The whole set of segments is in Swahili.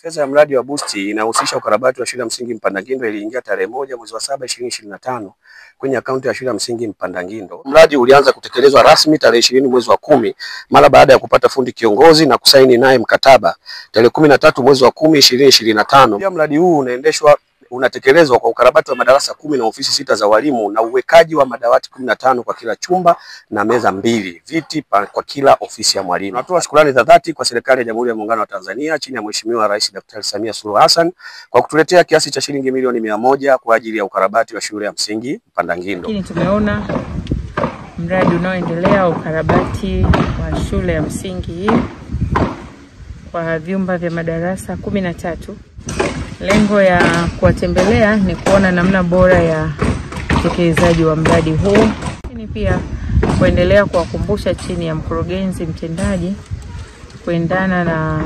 Fedha ya mradi wa Boost inahusisha ukarabati wa shule ya msingi Mpandangindo iliingia tarehe 1 mwezi wa 7 2025 kwenye akaunti ya shule ya msingi Mpandangindo. Mradi ulianza kutekelezwa rasmi tarehe 20 mwezi wa 10 mara baada ya kupata fundi kiongozi na kusaini naye mkataba tarehe 13 mwezi wa 10 2025. Pia mradi huu unatekelezwa kwa ukarabati wa madarasa 10 na ofisi 6 za walimu na uwekaji wa madawati 15 kwa kila chumba na meza 2, viti kwa kila ofisi ya mwalimu. Tunatoa shukrani za dhati kwa serikali ya Jamhuri ya Muungano wa Tanzania chini ya Mheshimiwa Rais Daktari Samia Suluhu Hassan kwa kutuletea kiasi cha shilingi milioni 100 kwa ajili ya ukarabati wa shule ya msingi Mpandangindo. Lakini tumeona mradi unaoendelea ukarabati wa shule ya msingi hii kwa vyumba vya madarasa 13. Lengo ya kuwatembelea ni kuona namna bora ya utekelezaji wa mradi huu, lakini pia kuendelea kuwakumbusha chini ya mkurugenzi mtendaji kuendana na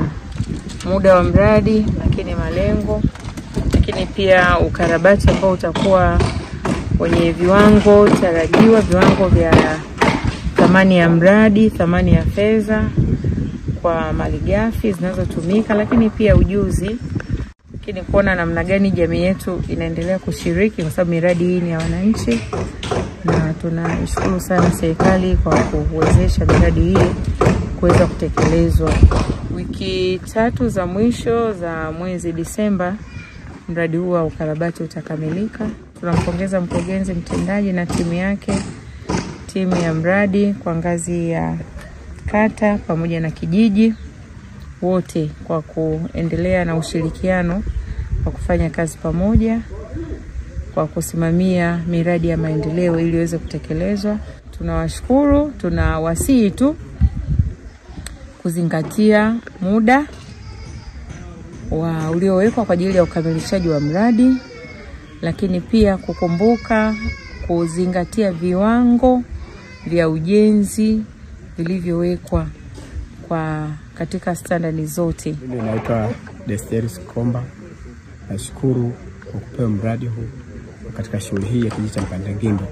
muda wa mradi, lakini malengo, lakini pia ukarabati ambao utakuwa kwenye viwango tarajiwa, viwango vya thamani ya mradi, thamani ya fedha kwa malighafi zinazotumika, lakini pia ujuzi, lakini kuona namna gani jamii yetu inaendelea kushiriki kwa sababu miradi hii ni ya wananchi, na tunashukuru sana serikali kwa kuwezesha miradi hii kuweza kutekelezwa. Wiki 3 za mwisho za mwezi Disemba mradi huu wa ukarabati utakamilika. Tunampongeza mkurugenzi mtendaji na timu yake, timu ya mradi kwa ngazi ya kata pamoja na kijiji wote kwa kuendelea na ushirikiano wa kufanya kazi pamoja kwa kusimamia miradi ya maendeleo ili iweze kutekelezwa. Tunawashukuru, tunawasihi tu kuzingatia muda uliowekwa kwa ajili ya ukamilishaji wa mradi, lakini pia kukumbuka kuzingatia viwango vya ujenzi vilivyowekwa katika standardi zote. Mimi naitwa Desteris Komba. Nashukuru kwa kupewa mradi huu katika shule hii ya kijiji cha Mpandangindo.